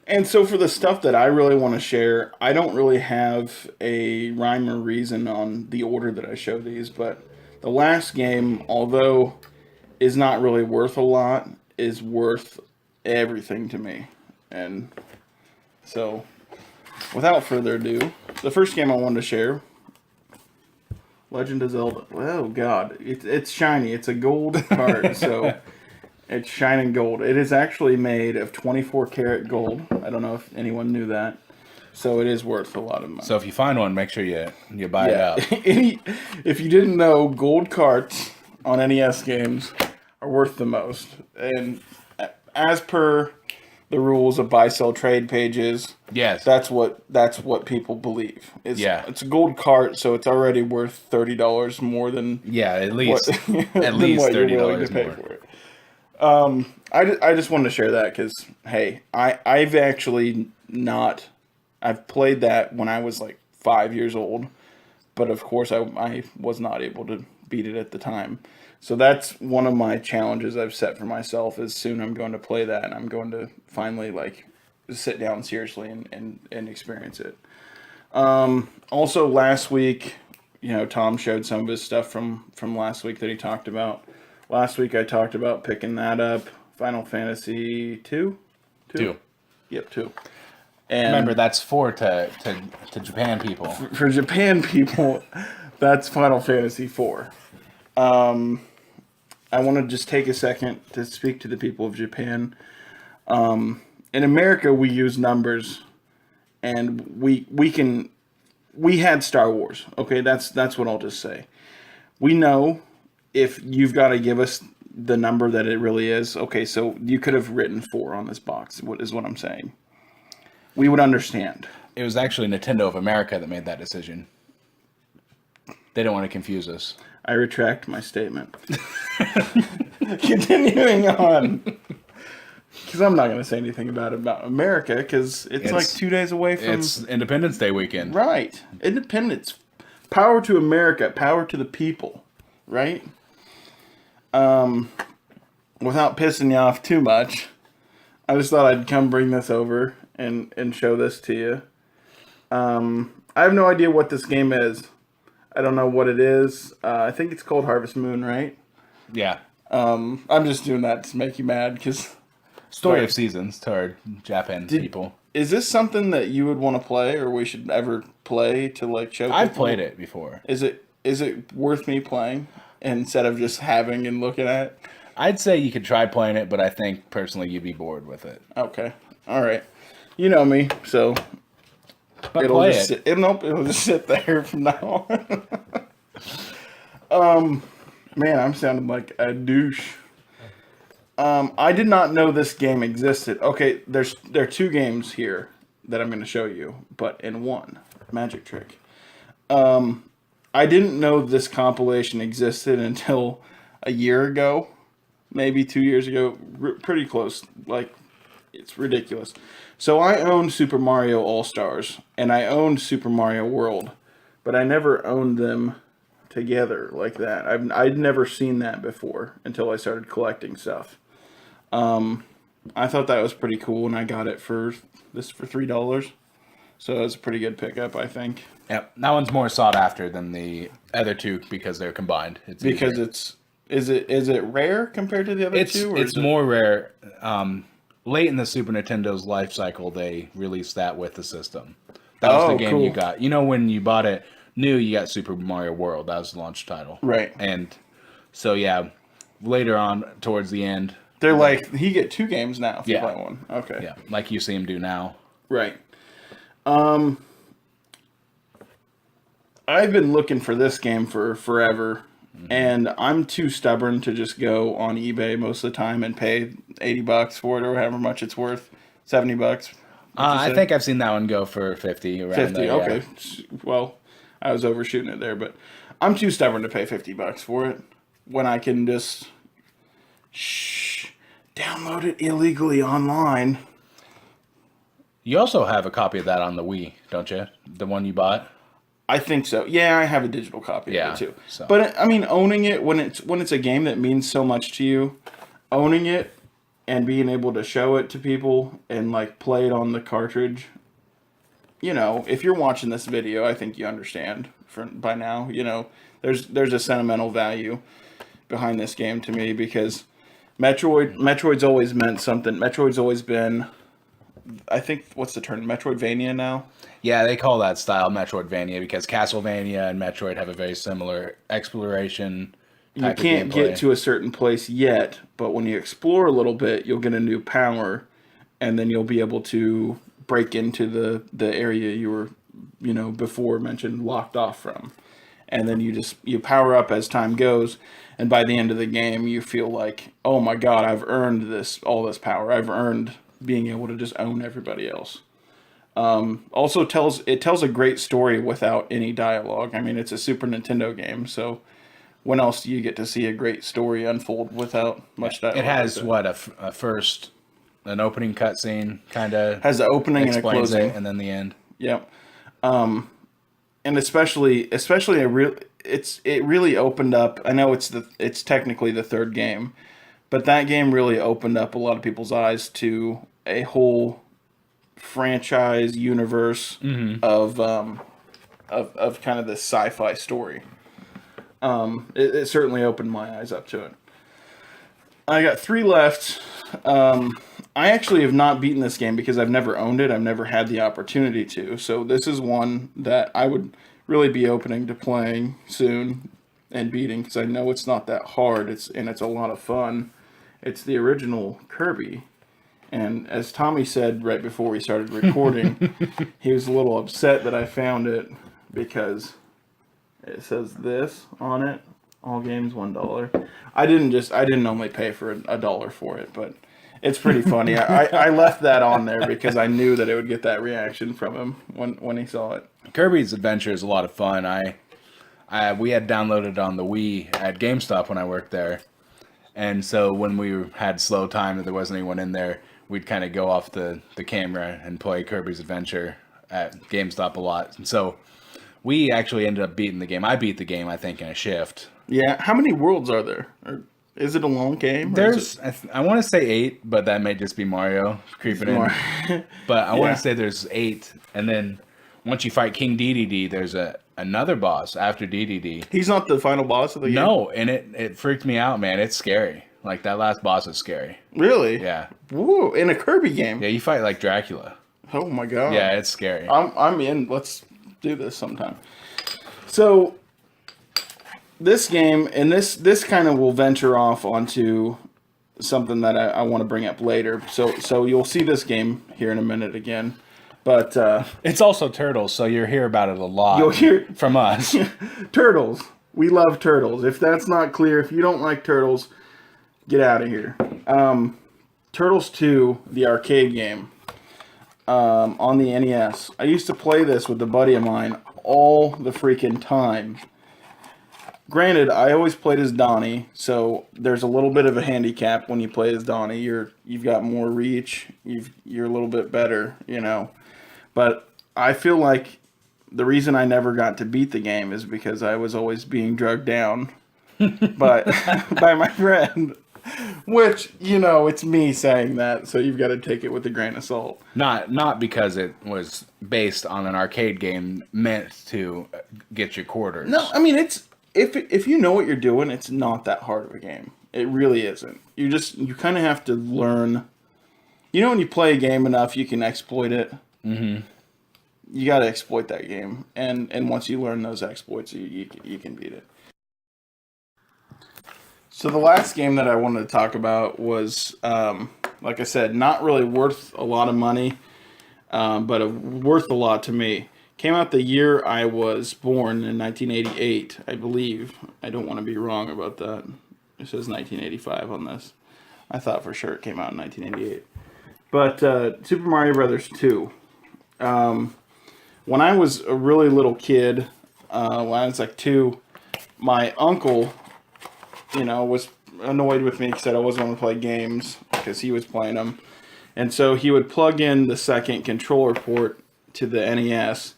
And so for the stuff that I really want to share, I don't really have a rhyme or reason on the order that I show these, but the last game, although is not really worth a lot, is worth everything to me. And so, without further ado, the first game I wanted to share, Legend of Zelda. Oh God, it's shiny. It's a gold card, so it's shining gold. It is actually made of 24 karat gold. I don't know if anyone knew that. So it is worth a lot of money. So if you find one, make sure you buy it Yeah, up. if you didn't know, gold carts on NES games are worth the most. And as per the rules of buy sell trade pages, Yes. that's what people believe. It's a gold cart, so it's already worth $30 more than Yeah, at what least at than least what you're willing to $30 pay more. for it. I just wanted to share that because hey, I've actually not I've played that when I was like 5 years old, but of course I was not able to beat it at the time. So that's one of my challenges I've set for myself is soon I'm going to play that and I'm going to finally like sit down seriously and experience it. Also last week, Tom showed some of his stuff from last week that he talked about. Last week I talked about picking that up. Final Fantasy 2? 2. Yep, 2. And Remember, that's 4 to Japan people. for Japan people, that's Final Fantasy 4. I want to just take a second to speak to the people of Japan. In America, we use numbers, and we had Star Wars. Okay, that's what I'll just say. We know if you've got to give us the number that it really is. Okay, so you could have written 4 on this box. What is what I'm saying? We would understand. It was actually Nintendo of America that made that decision. They don't want to confuse us. I retract my statement. Continuing on. Because I'm not going to say anything about America, because it's like 2 days away from... It's Independence Day weekend. Right. Independence. Power to America. Power to the people. Right? Without pissing you off too much, I just thought I'd come bring this over and show this to you. I have no idea what this game is. I don't know what it is. I think it's called Harvest Moon, right? Yeah. I'm just doing that to make you mad, because... Story of Seasons to our Japan people. Is this something that you would want to play, or we should ever play to like show? I've played it before. Is it worth me playing instead of just having and looking at it? I'd say you could try playing it, but I think personally you'd be bored with it. Okay, all right. You know me, so But it'll play just it. it'll just sit there from now on. Man, I'm sounding like a douche. I did not know this game existed. Okay, there are 2 games here that I'm going to show you, but in one, Magic Trick. I didn't know this compilation existed until a year ago, maybe 2 years ago, pretty close. Like, it's ridiculous. So I owned Super Mario All-Stars, and I owned Super Mario World, but I never owned them together like that. I'd never seen that before until I started collecting stuff. I thought that was pretty cool, and I got it for $3. So it was a pretty good pickup, I think. Yep. That one's more sought after than the other 2 because they're combined. It's Because easier. is it rare compared to the other 2? Or It's more rare. Late in the Super Nintendo's life cycle, they released that with the system. That was the game cool. you got. You know, when you bought it new, you got Super Mario World. That was the launch title. Right. And so, yeah, later on, towards the end... They're like, he get 2 games now if you Yeah. buy one. Okay. Yeah, like you see him do now. Right. I've been looking for this game for forever, and I'm too stubborn to just go on eBay most of the time and pay $80 for it or however much it's worth. $70. I think I've seen that one go for 50 around 50. there, Okay. yeah. Well, I was overshooting it there, but I'm too stubborn to pay $50 for it when I can just download it illegally online. You also have a copy of that on the Wii, don't you? The one you bought? I think so. Yeah, I have a digital copy of it too. So. But I mean, owning it when it's a game that means so much to you, owning it and being able to show it to people and like play it on the cartridge. You know, if you're watching this video, I think you understand by now. You know, there's a sentimental value behind this game to me because Metroid's always meant something. Metroid's always been, I think, what's the term? Metroidvania now? Yeah, they call that style Metroidvania because Castlevania and Metroid have a very similar exploration type You can't of gameplay. get to a certain place yet, but when you explore a little bit, you'll get a new power, and then you'll be able to break into the area you were, you know, before mentioned locked off from. And then you power up as time goes, and by the end of the game, you feel like, oh my god, I've earned all this power. I've earned being able to just own everybody else. Also tells a great story without any dialogue. I mean, it's a Super Nintendo game, so when else do you get to see a great story unfold without much dialogue? It has like an opening cutscene, kind of has an opening and a explains closing, it, and then the end. Yep. And especially it really opened up. I know it's technically the third game, but that game really opened up a lot of people's eyes to a whole franchise universe of kind of this sci-fi story. It certainly opened my eyes up to it. I got 3 left. I actually have not beaten this game because I've never owned it. I've never had the opportunity to. So this is one that I would really be opening to playing soon and beating because I know it's not that hard. It's a lot of fun. It's the original Kirby. And as Tommy said right before we started recording, he was a little upset that I found it because it says this on it. All games $1. I didn't only pay for $1 for it, but it's pretty funny. I left that on there because I knew that it would get that reaction from him when he saw it. Kirbys Adventure is a lot of fun. We had downloaded it on the Wii at GameStop when I worked there, and so when we had slow time that there wasn't anyone in there, we'd kind of go off the camera and play Kirbys Adventure at GameStop a lot. And so we actually ended up beating the game. I beat the game, I think, in a shift. Yeah. How many worlds are there? Or is it a long game? There's, I want to say 8, but that may just be Mario creeping in. But I want to say there's 8, and then once you fight King DDD, there's another boss after DDD. He's not the final boss of the game? No, and it freaked me out, man. It's scary. Like, that last boss is scary. Really? Yeah. Woo, in a Kirby game? Yeah, you fight like Dracula. Oh my god. Yeah, it's scary. I'm in. Let's do this sometime. So, this game, and this kind of will venture off onto something that I want to bring up later. So you'll see this game here in a minute again. But it's also Turtles, so you'll hear about it a lot. You'll hear from us. Turtles. We love Turtles. If that's not clear, if you don't like Turtles, get out of here. Turtles 2, the arcade game, on the NES. I used to play this with a buddy of mine all the freaking time. Granted, I always played as Donnie, so there's a little bit of a handicap when you play as Donnie. You've got more reach. You're a little bit better, you know. But I feel like the reason I never got to beat the game is because I was always being drugged down by my friend. Which, you know, it's me saying that, so you've got to take it with a grain of salt. Not because it was based on an arcade game meant to get you quarters. No, I mean, it's if you know what you're doing, it's not that hard of a game. It really isn't. You kind of have to learn. You know, when you play a game enough, you can exploit it. Mm-hmm. You got to exploit that game, and once you learn those exploits, you can beat it. So the last game that I wanted to talk about was, like I said, not really worth a lot of money, but worth a lot to me. Came out the year I was born in 1988, I believe. I don't want to be wrong about that. It says 1985 on this. I thought for sure it came out in 1988. But Super Mario Brothers 2. When I was a really little kid, when I was like 2, my uncle, you know, was annoyed with me because I wasn't going to play games because he was playing them. And so he would plug in the second controller port to the NES,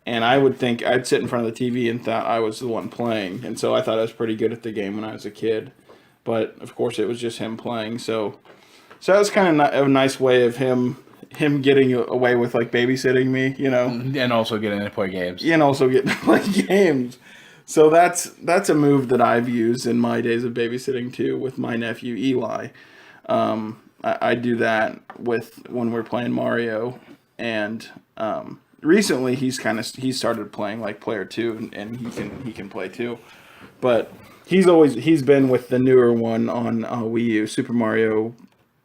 and I would think I'd sit in front of the TV and thought I was the one playing. And so I thought I was pretty good at the game when I was a kid. But, of course, it was just him playing. So So that was kind of a nice way of him getting away with like babysitting me, you know, And also getting to play games. and also getting to play games. So that's a move that I've used in my days of babysitting too with my nephew Eli. I do that when we're playing Mario, and recently he's started playing like player 2, and he can play too, but he's been with the newer one on Wii U, Super Mario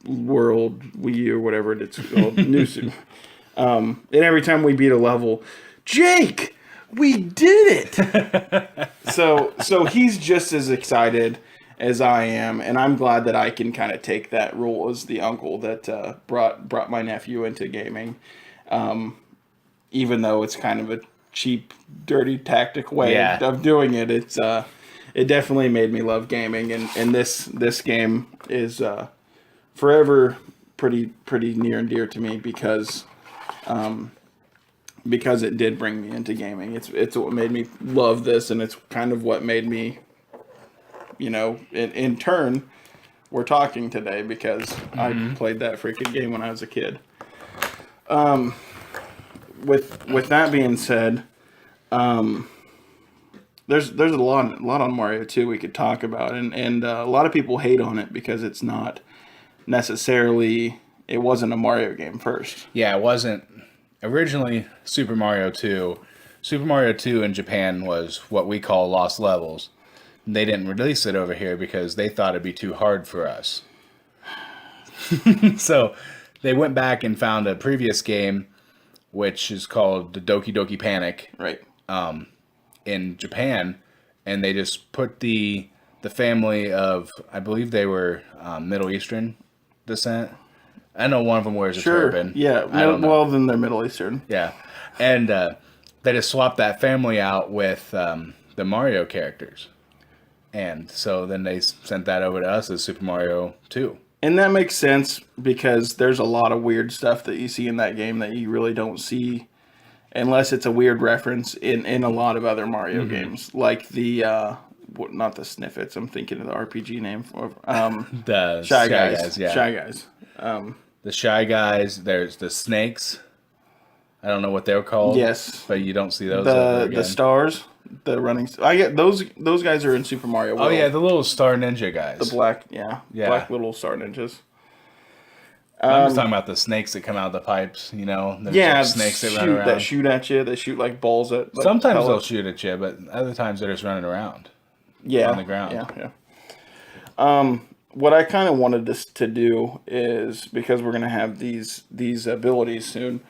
World Wii U or whatever it's called, and every time we beat a level, Jake, we did it. So he's just as excited as I am, and I'm glad that I can kind of take that role as the uncle that brought my nephew into gaming, even though it's kind of a cheap, dirty tactic way of doing it. It definitely made me love gaming, and this game is forever pretty near and dear to me because it did bring me into gaming. It's what made me love this, and it's kind of what made me, in turn, we're talking today because I played that freaking game when I was a kid. With that being said, there's a lot on Mario 2 we could talk about, and a lot of people hate on it because it's not necessarily, it wasn't a Mario game first. Yeah, it wasn't. Originally, Super Mario 2 in Japan was what we call Lost Levels. They didn't release it over here because they thought it'd be too hard for us. So they went back and found a previous game, which is called the Doki Doki Panic, Right. in Japan, and they just put the family of, I believe they were Middle Eastern descent. I know one of them wears a turban. Yeah. Well, then they're Middle Eastern. Yeah. And they just swapped that family out with the Mario characters. And so then they sent that over to us as Super Mario 2. And that makes sense because there's a lot of weird stuff that you see in that game that you really don't see unless it's a weird reference in a lot of other Mario games. Like the, not the Sniffets, I'm thinking of the RPG name for The Shy Guys. yeah. Shy Guys. The Shy Guys, there's the Snakes. I don't know what they're called. Yes. But you don't see those ever again. The stars, the running. I get those guys are in Super Mario World. Oh yeah, the little Star Ninja guys. The black, black little star ninjas. I'm just talking about the snakes that come out of the pipes. There's like snakes that run around. That shoot at you. They shoot like balls at. Like, sometimes they'll shoot at you, but other times they're just running around. Yeah, on the ground. Yeah. What I kind of wanted this to do is, because we're gonna have these abilities soon.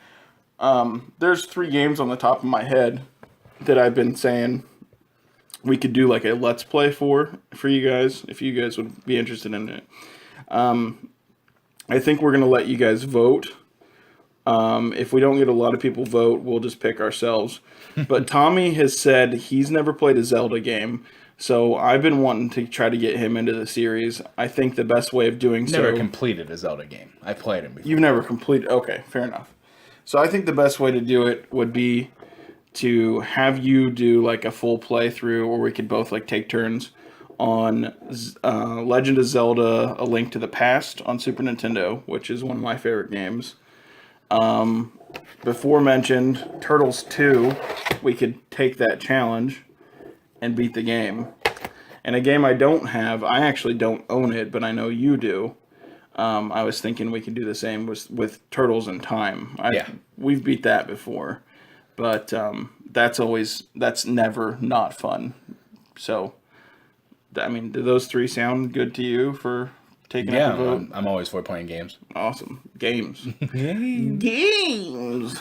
There's 3 games on the top of my head that I've been saying we could do like a let's play for you guys, if you guys would be interested in it. I think we're gonna let you guys vote. If we don't get a lot of people vote, we'll just pick ourselves. But Tommy has said he's never played a Zelda game, so I've been wanting to try to get him into the series. I think the best way of doing Never completed a Zelda game. I played them before. You've never completed. Okay, fair enough. So I think the best way to do it would be to have you do like a full playthrough, or we could both like take turns on Legend of Zelda: A Link to the Past on Super Nintendo, which is one of my favorite games. Before mentioned Turtles 2, we could take that challenge and beat the game. And a game I don't have, I actually don't own it, but I know you do. I was thinking we could do the same with Turtles in Time. We've beat that before, but that's never not fun. So, I mean, do those 3 sound good to you for taking up a vote? I'm always for playing games. Awesome. Games. Games.